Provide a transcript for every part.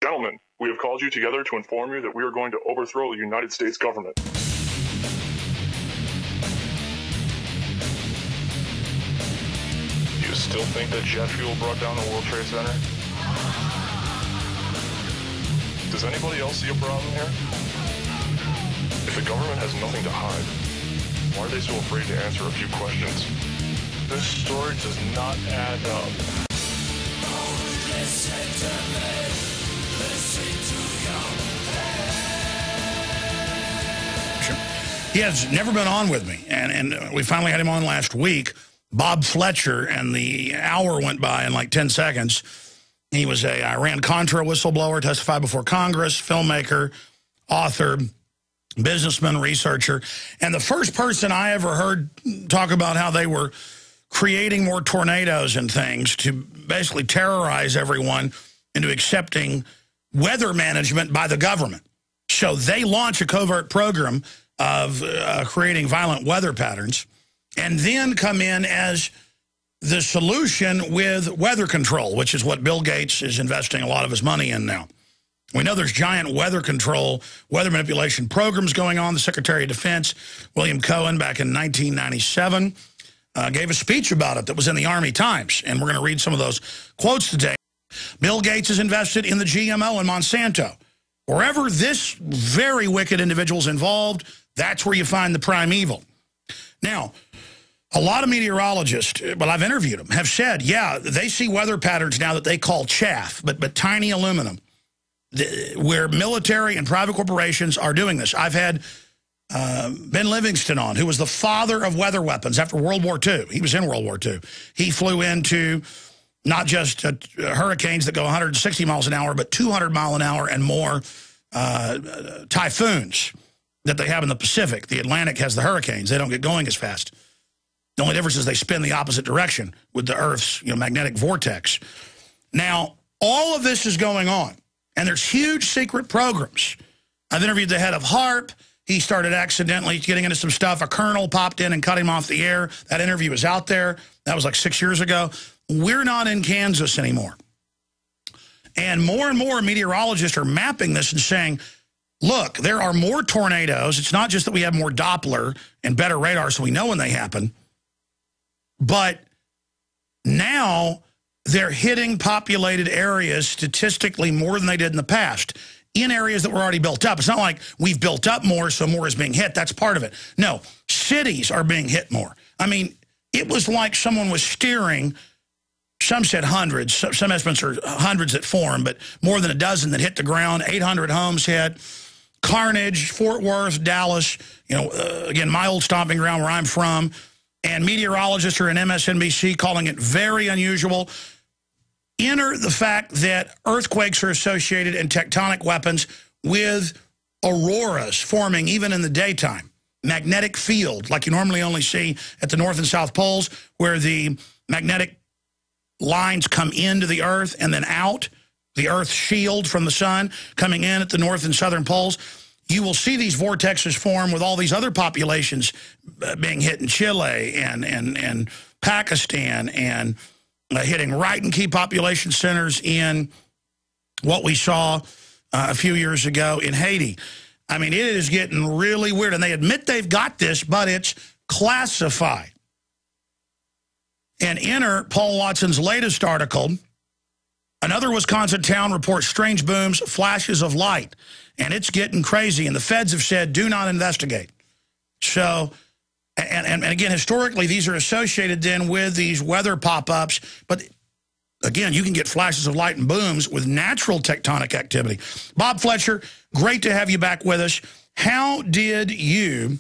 Gentlemen, we have called you together to inform you that we are going to overthrow the United States government. You still think that jet fuel brought down the World Trade Center? Does anybody else see a problem here? If the government has nothing to hide, why are they so afraid to answer a few questions? This story does not add up. Listen to me. Listen to your He has never been on with me, and we finally had him on last week, Bob Fletcher, and the hour went by in like 10 seconds. He was a Iran-Contra whistleblower, testified before Congress, filmmaker, author, businessman, researcher, and the first person I ever heard talk about how they were creating more tornadoes and things to basically terrorize everyone into accepting weather management by the government. So they launch a covert program of creating violent weather patterns and then come in as the solution with weather control, which is what Bill Gates is investing a lot of his money in now. We know there's giant weather control, weather manipulation programs going on. The Secretary of Defense, William Cohen, back in 1997, gave a speech about it that was in the Army Times, and we're going to read some of those quotes today. Bill Gates is invested in the GMO and Monsanto. Wherever this very wicked individual is involved, that's where you find the prime evil. Now, a lot of meteorologists, well, I've interviewed them, have said, yeah, they see weather patterns now that they call chaff, but tiny aluminum, where military and private corporations are doing this. I've had Ben Livingston on, who was the father of weather weapons after World War II. He was in World War II. He flew into not just hurricanes that go 160 miles an hour, but 200 mile an hour and more typhoons that they have in the Pacific. The Atlantic has the hurricanes. They don't get going as fast. The only difference is they spin the opposite direction with the Earth's magnetic vortex. Now, all of this is going on, and there's huge secret programs. I've interviewed the head of HAARP. He started accidentally getting into some stuff. A colonel popped in and cut him off the air. That interview is out there. That was like 6 years ago. We're not in Kansas anymore. And more meteorologists are mapping this and saying, look, there are more tornadoes. It's not just that we have more Doppler and better radar so we know when they happen. But now they're hitting populated areas statistically more than they did in the past, in areas that were already built up. It's not like we've built up more, so more is being hit. That's part of it. No, cities are being hit more. I mean, it was like someone was steering. Some said hundreds. Some estimates are hundreds that formed, but more than a dozen that hit the ground. 800 homes hit. Carnage, Fort Worth, Dallas, again, my old stomping ground where I'm from. And meteorologists are in MSNBC calling it very unusual. Enter the fact that earthquakes are associated in tectonic weapons with auroras forming even in the daytime. Magnetic field, like you normally only see at the North and South Poles, where the magnetic lines come into the Earth and then out, the Earth's shield from the sun coming in at the North and Southern Poles. You will see these vortexes form with all these other populations being hit in Chile and Pakistan and hitting right in key population centers in what we saw a few years ago in Haiti. I mean, it is getting really weird. And they admit they've got this, but it's classified. And enter Paul Watson's latest article. Another Wisconsin town reports strange booms, flashes of light. And it's getting crazy. And the feds have said, do not investigate. So, and again, historically, these are associated then with these weather pop-ups. But again, you can get flashes of light and booms with natural tectonic activity. Bob Fletcher, great to have you back with us. How did you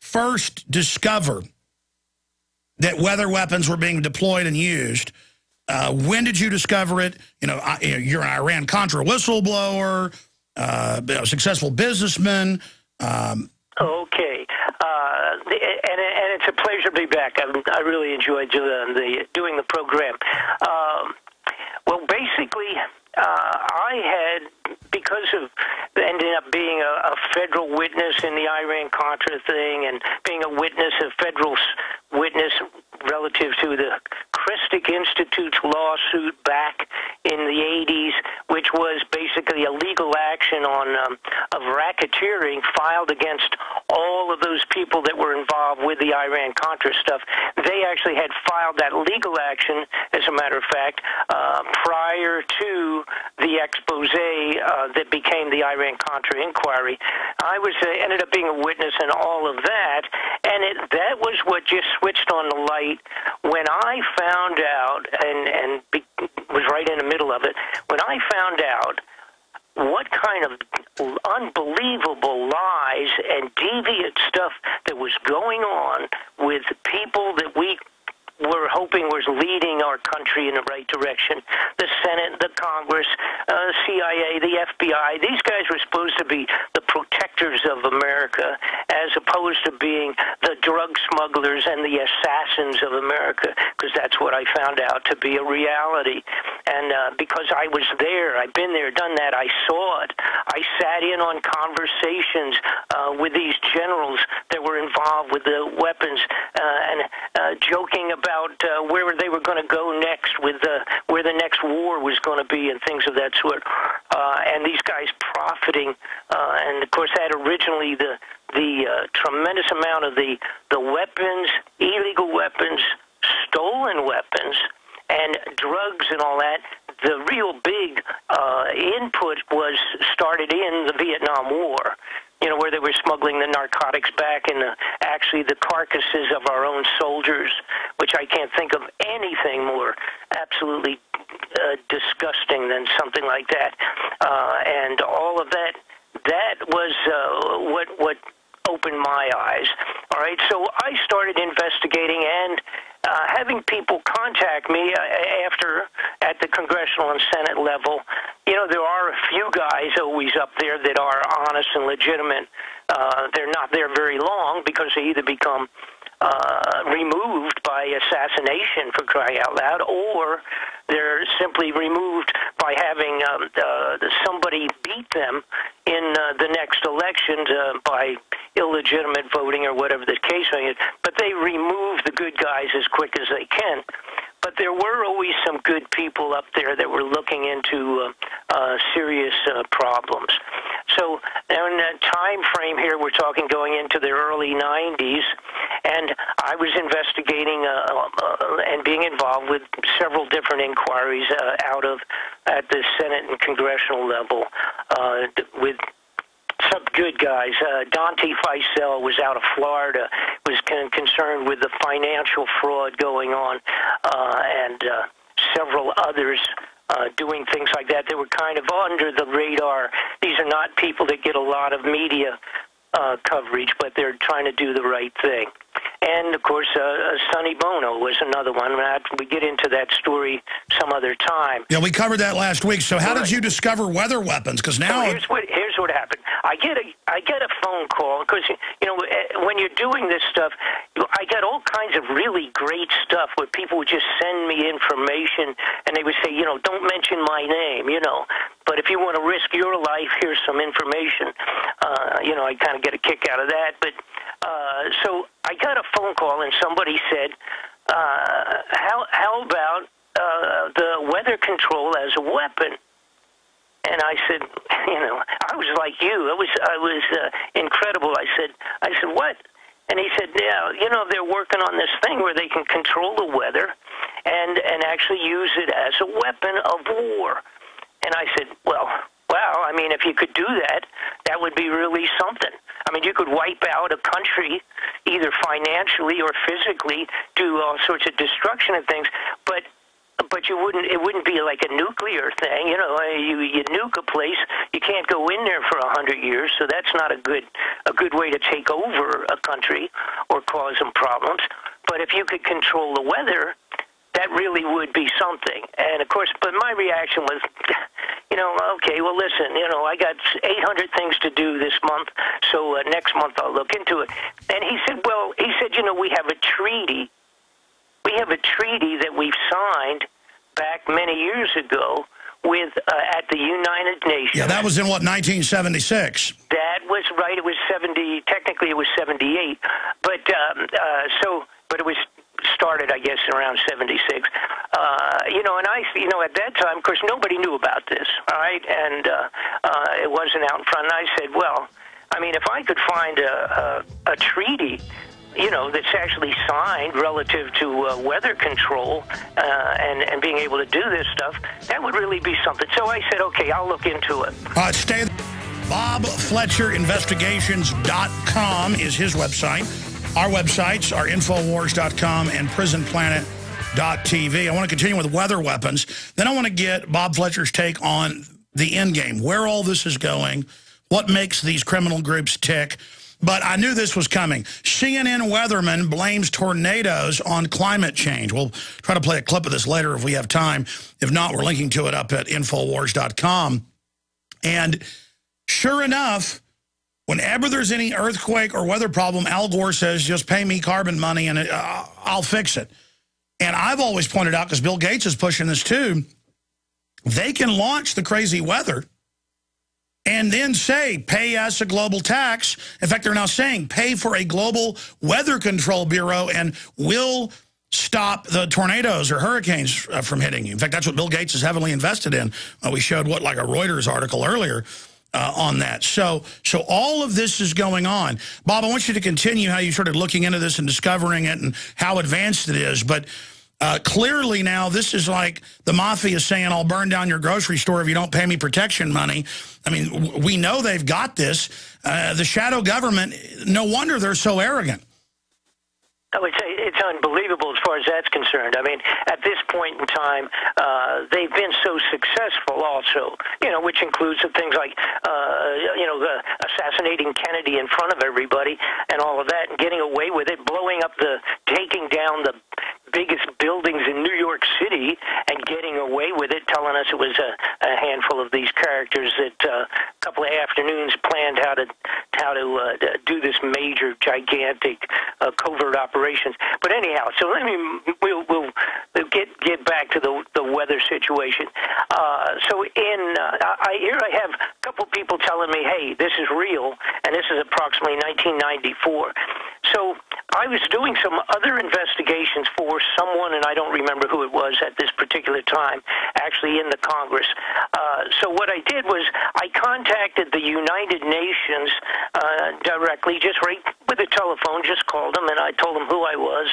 first discover that weather weapons were being deployed and used? When did you discover it? You're an Iran-Contra whistleblower, a successful businessman. Okay. And it's a pleasure to be back. I really enjoyed doing the program. Well, basically, I had, because of ending up being a federal witness in the Iran-Contra thing and being a federal witness relative to the Christic Institute's lawsuit back in the 80s which was basically a legal action on of racketeering filed against all of those people that were involved with the Iran-Contra stuff. They actually had filed that legal action, as a matter of fact, prior to the expose that became the Iran-Contra inquiry. I was ended up being a witness in all of that, and that was what just switched on the light when I found out, and was right in the middle of it, when I found out what kind of unbelievable lies and deviant stuff that was going on with people that we were hoping was leading our country in the right direction. The Senate, the Congress, CIA, the FBI, these guys were supposed to be the protectors of America as opposed to being the drug smugglers and the assassins of America, because that's what I found out to be a reality. And because I was there, I've been there, done that, I saw it. I sat in on conversations with these generals that were involved with the weapons and joking about where they were going to go next, with where the next war was going to be, and things of that sort. And these guys profiting, and of course that originally the tremendous amount of the weapons, illegal weapons, stolen weapons, and drugs and all that. The real big input was started in the Vietnam War. You know, where they were smuggling the narcotics back and actually the carcasses of our own soldiers, which I can't think of anything more absolutely disgusting than something like that. And all of that, that was what opened my eyes. All right, so I started investigating and having people contact me after at the congressional and Senate level. You know, there are a few guys always up there that are honest and legitimate. They're not there very long because they either become removed by assassination, for crying out loud, or they're simply removed by having somebody beat them in the next election by illegitimate voting or whatever the case may be. But they remove the good guys as quick as they can. But there were always some good people up there that were looking into serious problems. So in that time frame here, we're talking going into the early 90s, and I was investigating and being involved with several different inquiries at the Senate and congressional level with some good guys. Dante Feisel was out of Florida, was concerned with the financial fraud going on, and several others doing things like that. They were kind of under the radar. These are not people that get a lot of media coverage, but they're trying to do the right thing. And, of course, Sonny Bono was another one. We get into that story some other time. Yeah, we covered that last week. So how did you discover weather weapons? Because now... So here's what happened. I get a phone call, because, you know, when you're doing this stuff, I get all kinds of really great stuff where people would just send me information, and they would say, you know, don't mention my name, you know. But if you want to risk your life, here's some information. You know, I kind of get a kick out of that. But so I got a phone call, and somebody said, how about the weather control as a weapon? And I said, you know, I was like you. I was incredible. I said, what? And he said, yeah, you know, they're working on this thing where they can control the weather and actually use it as a weapon of war. And I said, well, wow, I mean, if you could do that, that would be really something. I mean, you could wipe out a country, either financially or physically, do all sorts of destruction and things, but it wouldn't be like a nuclear thing. You know, you nuke a place, you can't go in there for 100 years, so that's not a good way to take over a country or cause them problems. But if you could control the weather, that really would be something. And, of course, but my reaction was, you know, okay, well, listen, you know, I got 800 things to do this month, so next month I'll look into it. And he said, you know, we have a treaty. We have a treaty that we've signed back many years ago with at the United Nations. Yeah, that was in, what, 1976? That was right. It was 70. Technically, it was 78. But but it was started, I guess, around 76. You know, and you know, at that time, of course, nobody knew about this, all right? And it wasn't out in front. And I said, well, I mean, if I could find a treaty, you know, that's actually signed relative to weather control and being able to do this stuff, that would really be something. So I said, okay, I'll look into it. Stay there. BobFletcherInvestigations.com is his website. Our websites are Infowars.com and PrisonPlanet.tv. I want to continue with weather weapons. Then I want to get Bob Fletcher's take on the end game, where all this is going, what makes these criminal groups tick. But I knew this was coming. CNN weatherman blames tornadoes on climate change. We'll try to play a clip of this later if we have time. If not, we're linking to it up at Infowars.com. And sure enough, whenever there's any earthquake or weather problem, Al Gore says, just pay me carbon money and I'll fix it. And I've always pointed out, because Bill Gates is pushing this too, they can launch the crazy weather and then say, pay us a global tax. In fact, they're now saying, pay for a global weather control bureau and we'll stop the tornadoes or hurricanes from hitting you. In fact, that's what Bill Gates is heavily invested in. We showed like a Reuters article earlier on that. So all of this is going on. Bob, I want you to continue how you started looking into this and discovering it and how advanced it is. But clearly now this is like the mafia saying, I'll burn down your grocery store if you don't pay me protection money. I mean, we know they've got this. The shadow government, no wonder they're so arrogant. I would say it's unbelievable as far as that's concerned. I mean, at this point in time, they've been so successful also, you know, which includes things like, you know, the assassinating Kennedy in front of everybody and all of that and getting away with it, blowing up taking down the biggest buildings in New York City and getting away with it, telling us it was a handful of these characters that a couple of afternoons planned how to do this major, gigantic covert operations. But anyhow, so we'll get back to the weather situation. So I have a couple people telling me, hey, this is real, and this is approximately 1994. So I was doing some other investigations for someone, and I don't remember who it was at this particular time, actually in the Congress. So what I did was I contacted the United Nations directly, just right with a telephone, just called them, and I told them who I was,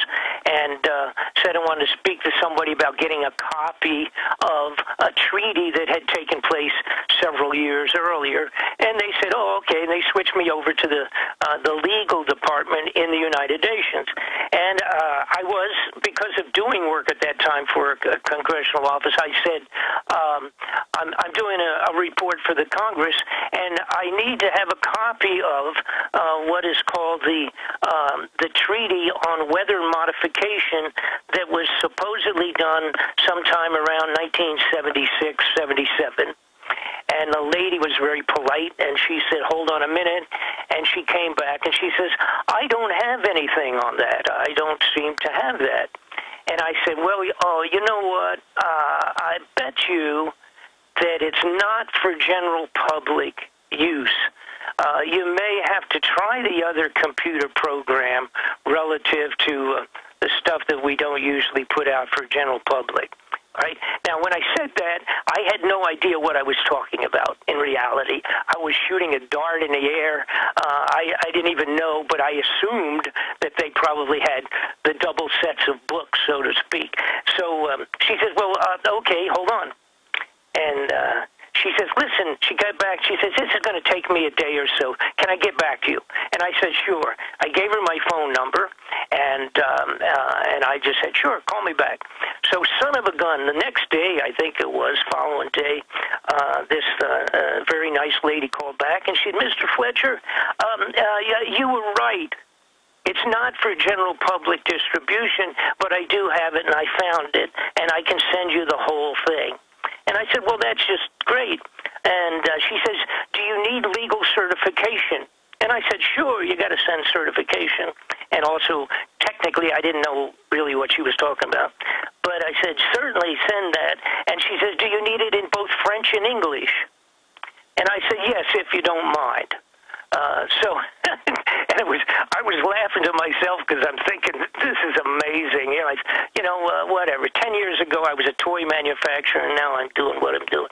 and said I wanted to speak to somebody about getting a copy of a treaty that had taken place several years earlier. And they said, oh, okay, and they switched me over to the legal department in the United Nations. And I was, because of doing work at that time for a congressional office, I said, I'm doing a report for the Congress, and I need to have a copy of what is called the Treaty on Weather Modification that was supposedly done sometime around 1976, 77. And the lady was very polite, and she said, hold on a minute. And she came back, and she says, I don't have anything on that. I don't seem to have that. And I said, well, you know what? I bet you that it's not for general public use. You may have to try the other computer program relative to the stuff that we don't usually put out for general public. Right? Now, when I said that, I had no idea what I was talking about in reality. I was shooting a dart in the air. I didn't even know, but I assumed that they probably had the double sets of books, so to speak. So she says, well, okay, hold on. And she says, listen, she got back. She says, this is going to take me a day or so. Can I get back to you? And I said, sure. I gave her my phone number, and I just said, sure, call me back. So son of a gun, the next day, I think it was, following day, this very nice lady called back, and she said, Mr. Fletcher, yeah, you were right. It's not for general public distribution, but I do have it, and I found it, and I can send you the whole thing. And I said, well, that's just great. And she says, do you need legal certification? And I said, sure, you got to send certification. And also, technically, I didn't know really what she was talking about. But I said, certainly send that. And she says, do you need it in both French and English? And I said, yes, if you don't mind. So And I was laughing to myself because I'm thinking, this is amazing. Whatever. 10 years ago, I was a toy manufacturer, and now I'm doing what I'm doing.